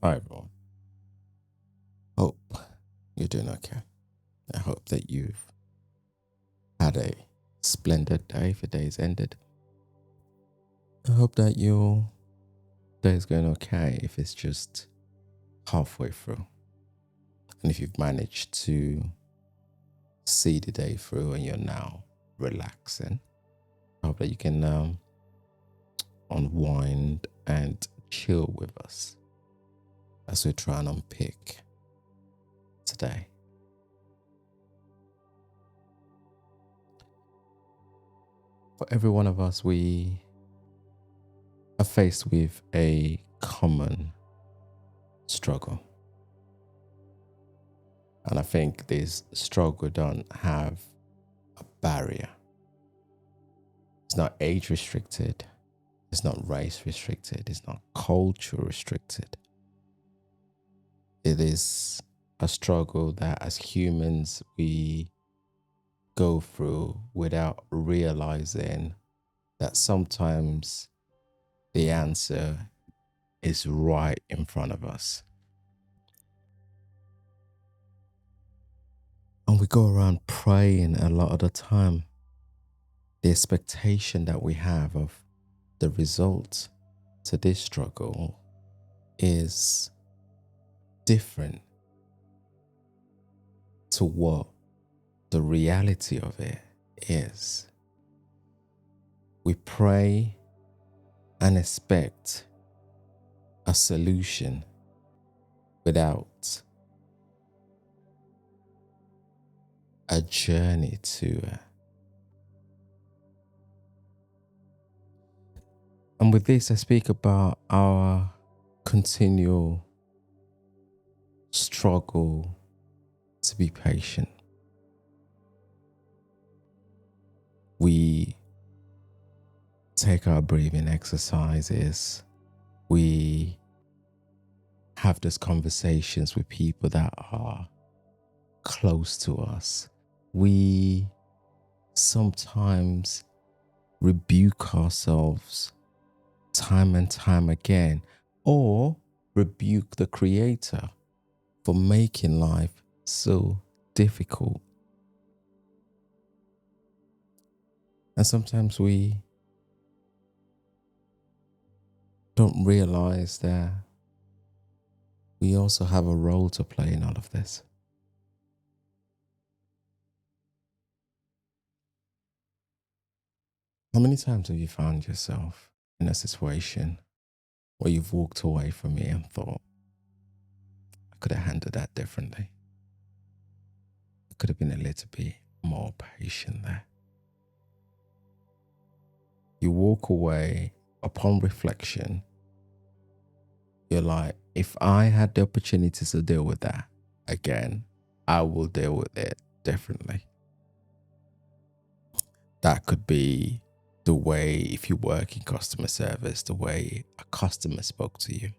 Hi, everyone. Hope you're doing okay. I hope that you've had a splendid day if your day's ended. I hope that your day's going okay if it's just halfway through. And if you've managed to see the day through and you're now relaxing, I hope that you can unwind and chill with us as we try and unpick today. For every one of us, we are faced with a common struggle. And I think this struggle don't have a barrier. It's not age restricted. It's not race restricted. It's not culture restricted. It is a struggle that as humans we go through without realizing that sometimes the answer is right in front of us. And we go around praying a lot of the time. The expectation that we have of the result to this struggle is different to what the reality of it is. We pray and expect a solution without a journey to it. And with this, I speak about our continual struggle to be patient. We take our breathing exercises. We have these conversations with people that are close to us. We sometimes rebuke ourselves time and time again, or rebuke the Creator for making life so difficult. And sometimes we don't realize that we also have a role to play in all of this. How many times have you found yourself in a situation where you've walked away from me and thought, I could have handled that differently? I could have been a little bit more patient there. You walk away upon reflection, you're like, if I had the opportunity to deal with that again, I will deal with it differently. That could be the way, if you work in customer service, the way a customer spoke to you.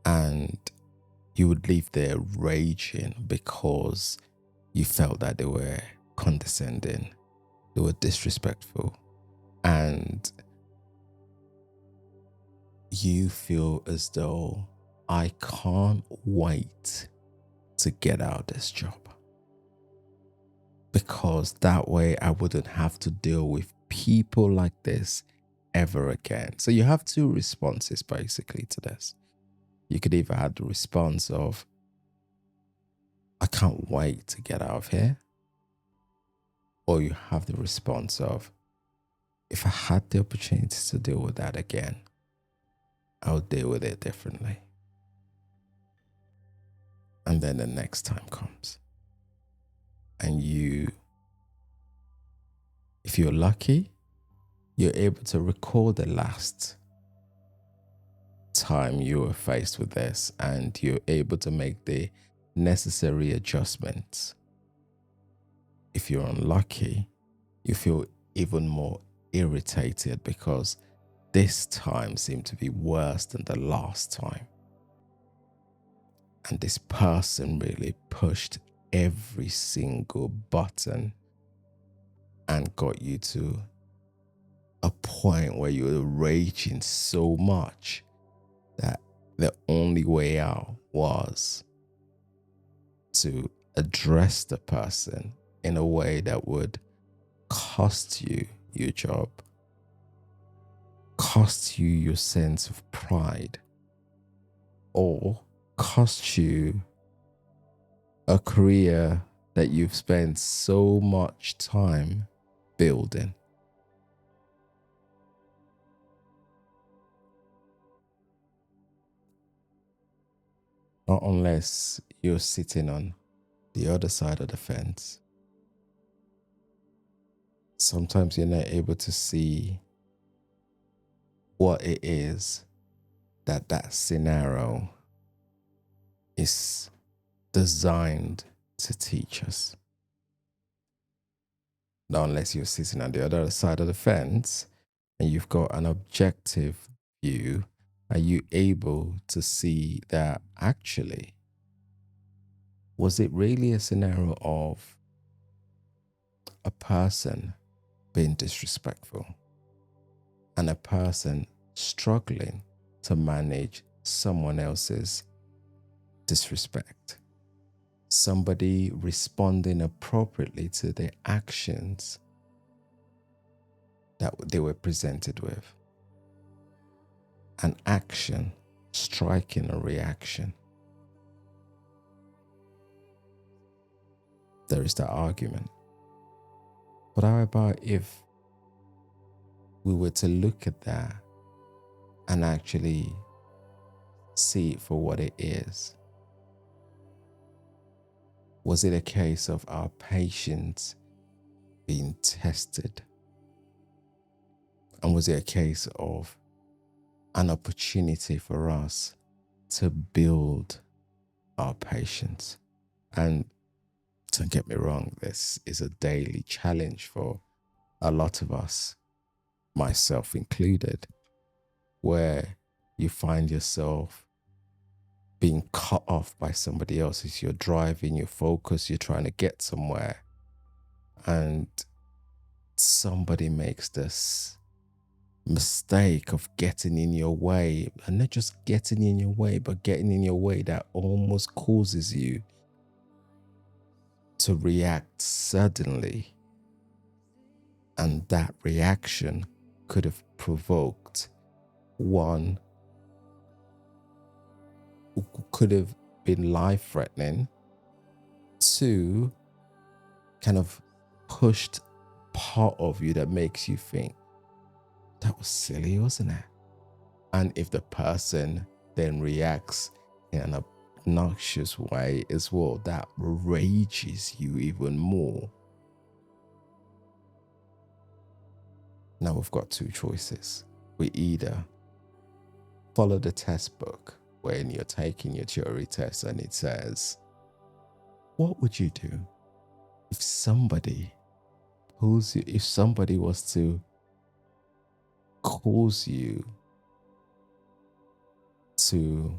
And you would leave there raging because you felt that they were condescending, they were disrespectful, and you feel as though I can't wait to get out of this job because that way I wouldn't have to deal with people like this ever again. So you have two responses basically to this. You could either have the response of, I can't wait to get out of here, or you have the response of, if I had the opportunity to deal with that again, I would deal with it differently. And then the next time comes. And if you're lucky, you're able to recall the last time you were faced with this and you're able to make the necessary adjustments. If you're unlucky, you feel even more irritated because this time seemed to be worse than the last time. And this person really pushed every single button and got you to a point where you were raging so much that the only way out was to address the person in a way that would cost you your job, cost you your sense of pride, or cost you a career that you've spent so much time building. Not unless you're sitting on the other side of the fence. Sometimes you're not able to see what it is that scenario is designed to teach us. Not unless you're sitting on the other side of the fence and you've got an objective view, are you able to see that actually, was it really a scenario of a person being disrespectful and a person struggling to manage someone else's disrespect? Somebody responding appropriately to the actions that they were presented with. An action striking a reaction. There is that argument. But how about if we were to look at that and actually see it for what it is? Was it a case of our patience being tested? And was it a case of an opportunity for us to build our patience? And don't get me wrong, this is a daily challenge for a lot of us, myself included, where you find yourself being cut off by somebody else as you're driving, you're focused, you're trying to get somewhere, and somebody makes this mistake of getting in your way, and not just getting in your way, but getting in your way that almost causes you to react suddenly. And that reaction could have provoked one, could have been life threatening, two, kind of pushed part of you that makes you think, that was silly, wasn't it? And if the person then reacts in an obnoxious way as well, that rages you even more. Now we've got two choices. We either follow the test book when you're taking your theory test and it says, what would you do if somebody pulls you, if somebody was to cause you to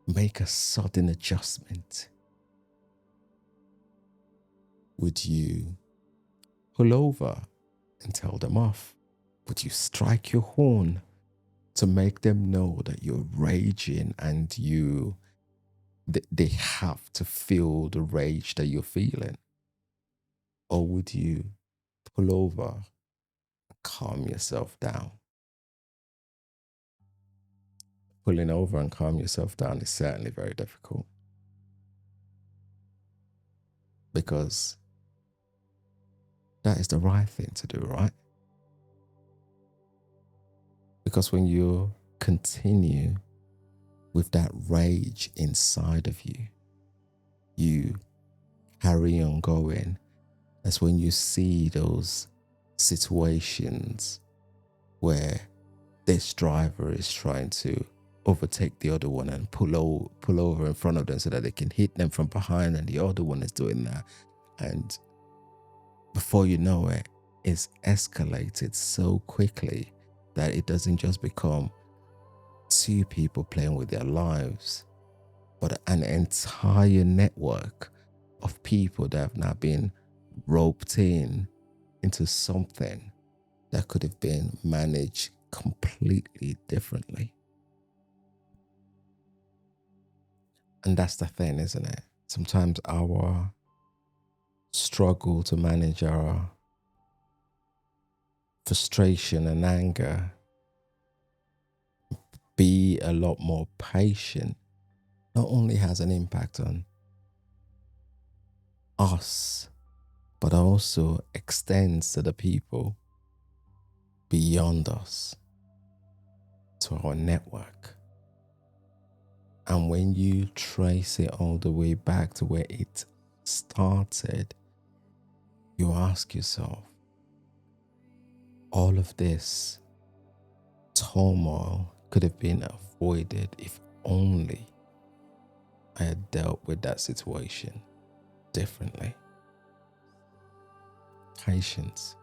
make a sudden adjustment? Would you pull over and tell them off? Would you strike your horn to make them know that you're raging and they have to feel the rage that you're feeling? Or would you pull over and calm yourself down? Pulling over and calm yourself down is certainly very difficult, because that is the right thing to do, right? Because when you continue with that rage inside of you, you carry on going. That's when you see those situations where this driver is trying to overtake the other one and pull over in front of them so that they can hit them from behind, and the other one is doing that. And before you know it, it's escalated so quickly that it doesn't just become two people playing with their lives, but an entire network of people that have now been roped into something that could have been managed completely differently. And that's the thing, isn't it? Sometimes our struggle to manage our frustration and anger, be a lot more patient, not only has an impact on us, but also extends to the people beyond us, to our network. And when you trace it all the way back to where it started, you ask yourself, all of this turmoil could have been avoided if only I had dealt with that situation differently. Patience.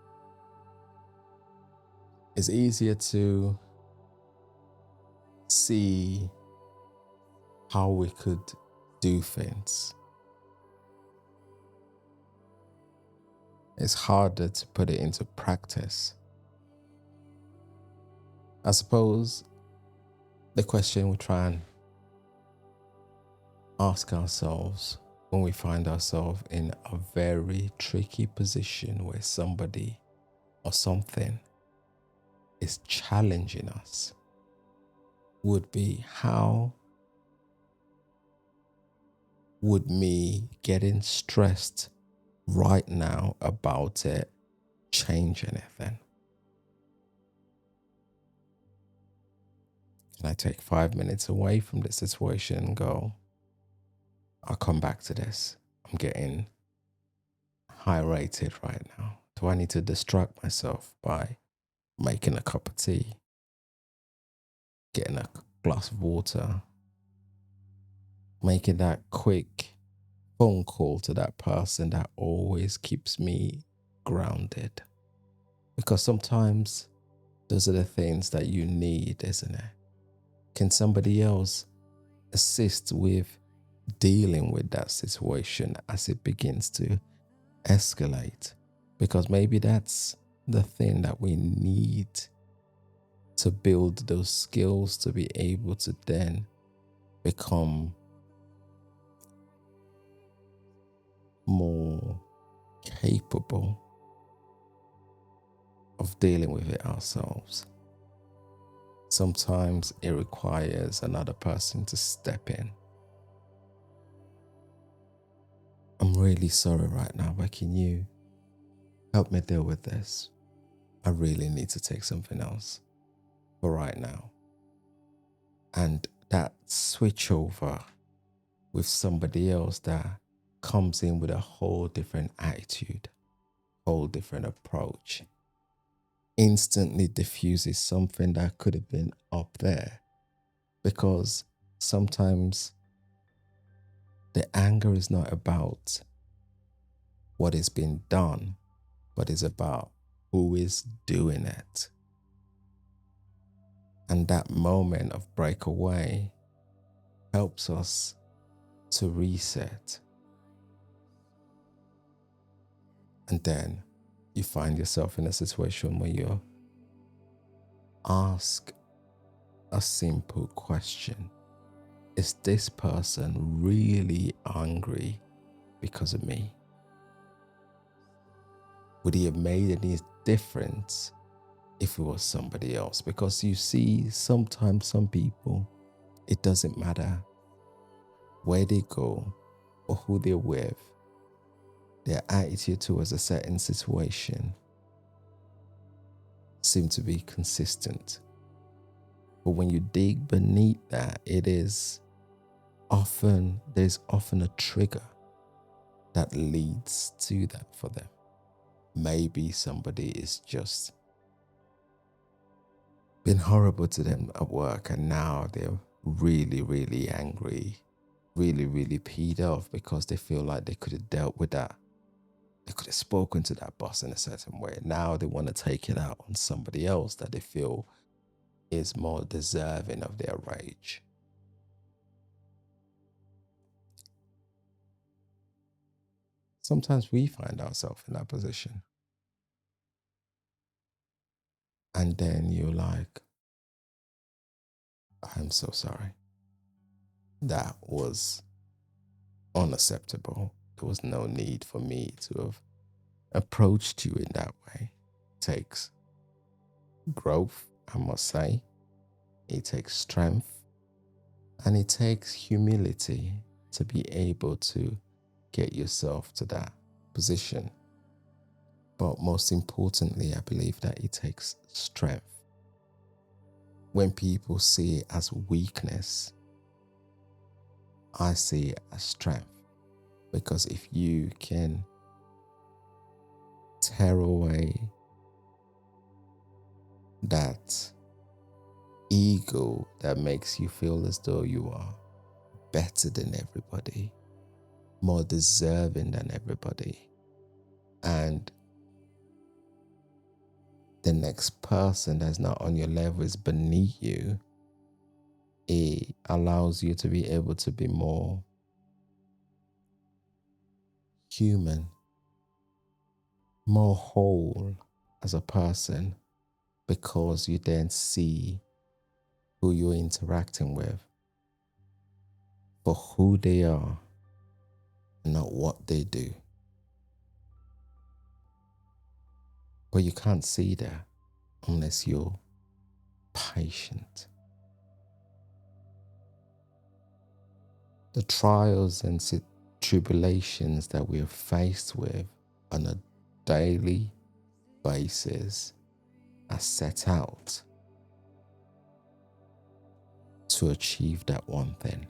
It's easier to see how we could do things. It's harder to put it into practice. I suppose the question we try and ask ourselves when we find ourselves in a very tricky position where somebody or something is challenging us would be, how would me getting stressed right now about it change anything? Can I take 5 minutes away from the situation and go, I'll come back to this. I'm getting high rated right now. Do I need to distract myself by making a cup of tea, getting a glass of water, making that quick phone call to that person that always keeps me grounded? Because sometimes those are the things that you need, isn't it? Can somebody else assist with dealing with that situation as it begins to escalate? Because maybe that's the thing that we need to build those skills to be able to then become more capable of dealing with it ourselves. Sometimes it requires another person to step in. I'm really sorry right now, but can you help me deal with this? I really need to take something else for right now. And that switch over with somebody else that comes in with a whole different attitude, whole different approach, instantly diffuses something that could have been up there. Because sometimes the anger is not about what is being done, but is about who is doing it. And that moment of breakaway helps us to reset. And then you find yourself in a situation where you ask a simple question. Is this person really angry because of me? Would he have made any difference if it was somebody else? Because you see, sometimes some people, it doesn't matter where they go or who they're with, their attitude towards a certain situation seem to be consistent. But when you dig beneath that, there's often a trigger that leads to that for them. Maybe somebody is just been horrible to them at work and now they're really, really angry, really, really peed off because they feel like they could have dealt with that. They could have spoken to that boss in a certain way. Now they want to take it out on somebody else that they feel is more deserving of their rage. Sometimes we find ourselves in that position. And then you're like, I'm so sorry. That was unacceptable. There was no need for me to have approached you in that way. It takes growth, I must say. It takes strength and it takes humility to be able to get yourself to that position. But most importantly, I believe that it takes strength. When people see it as weakness, I see it as strength. Because if you can tear away that ego that makes you feel as though you are better than everybody, more deserving than everybody, and the next person that's not on your level is beneath you, it allows you to be able to be more human, more whole as a person, because you then see who you're interacting with for who they are, not what they do. But you can't see that unless you're patient. The trials and tribulations that we're faced with on a daily basis are set out to achieve that one thing: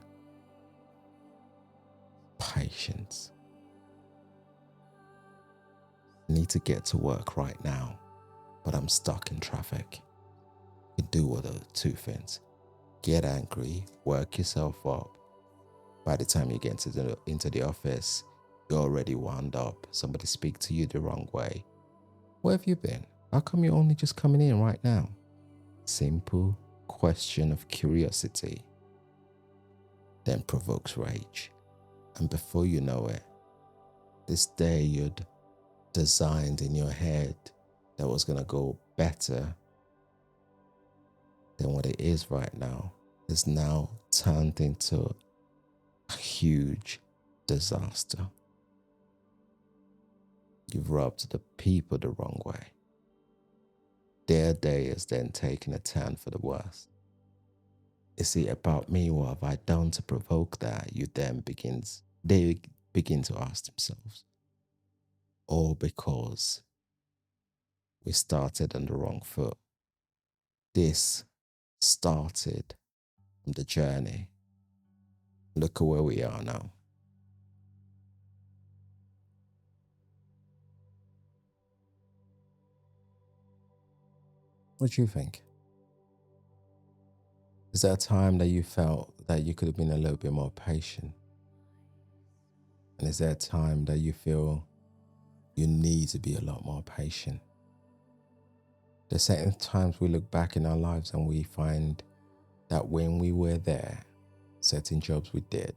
patience. I need to get to work right now, but I'm stuck in traffic. You do one of the two things: get angry, work yourself up. By the time you get into the office, you're already wound up. Somebody speak to you the wrong way. Where have you been? How come you're only just coming in right now? Simple question of curiosity then provokes rage. And before you know it, this day you'd designed in your head that was going to go better than what it is right now is now turned into a huge disaster. You've rubbed the people the wrong way. Their day is then taking a turn for the worse. Is it about me? What have I done to provoke that? They begin to ask themselves. Or because we started on the wrong foot. This started from the journey. Look at where we are now. What do you think? Is there a time that you felt that you could have been a little bit more patient? And is there a time that you feel you need to be a lot more patient? There's certain times we look back in our lives and we find that when we were there, certain jobs we did.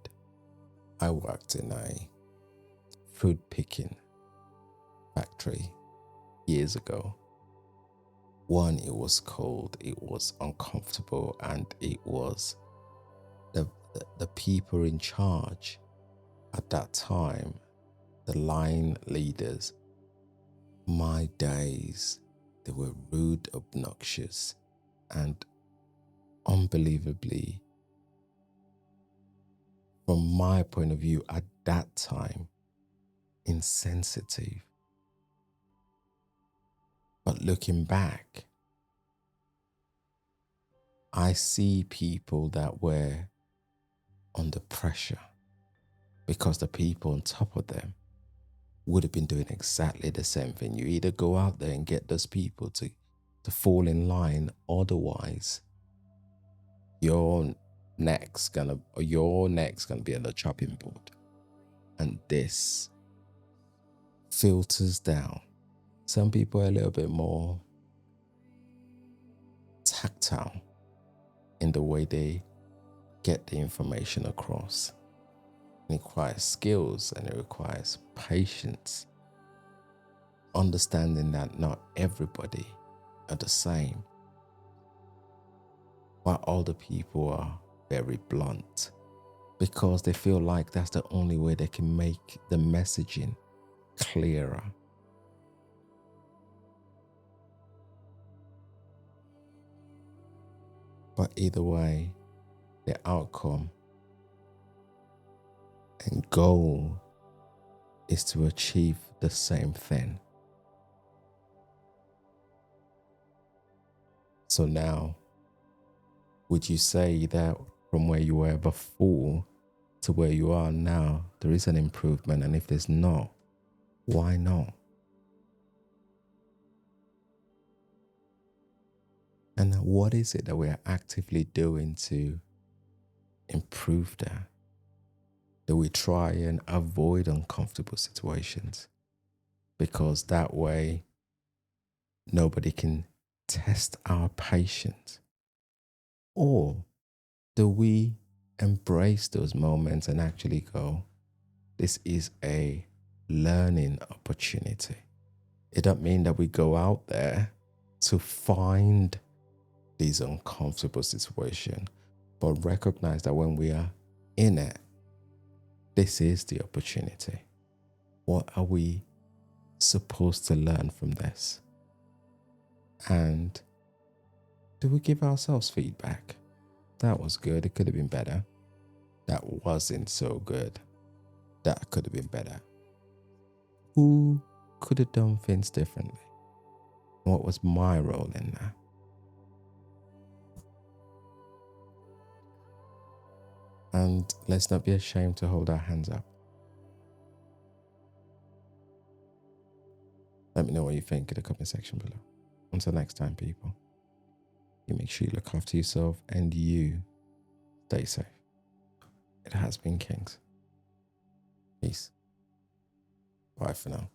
I worked in a fruit picking factory years ago. One, it was cold, it was uncomfortable, and it was the people in charge at that time, the line leaders. My days, they were rude, obnoxious, and unbelievably, from my point of view at that time, insensitive. But looking back, I see people that were under pressure because the people on top of them would have been doing exactly the same thing. You either go out there and get those people to fall in line, otherwise your neck's gonna be on the chopping board. And this filters down. Some people are a little bit more tactile in the way they get the information across. It requires skills and it requires patience. Understanding that not everybody are the same. While other people are very blunt. because they feel like that's the only way they can make the messaging clearer. But either way, the outcome and goal is to achieve the same thing. So now, would you say that from where you were before to where you are now, there is an improvement? And if there's not, why not? And what is it that we are actively doing to improve that? Do we try and avoid uncomfortable situations? Because that way, nobody can test our patience. Or do we embrace those moments and actually go, this is a learning opportunity? It doesn't mean that we go out there to find these uncomfortable situations, but recognize that when we are in it, this is the opportunity. What are we supposed to learn from this? And do we give ourselves feedback? That was good. It could have been better. That wasn't so good. That could have been better. Who could have done things differently? What was my role in that? And let's not be ashamed to hold our hands up. Let me know what you think in the comment section below. Until next time, people, you make sure you look after yourself and you stay safe. It has been Kings. Peace. Bye for now.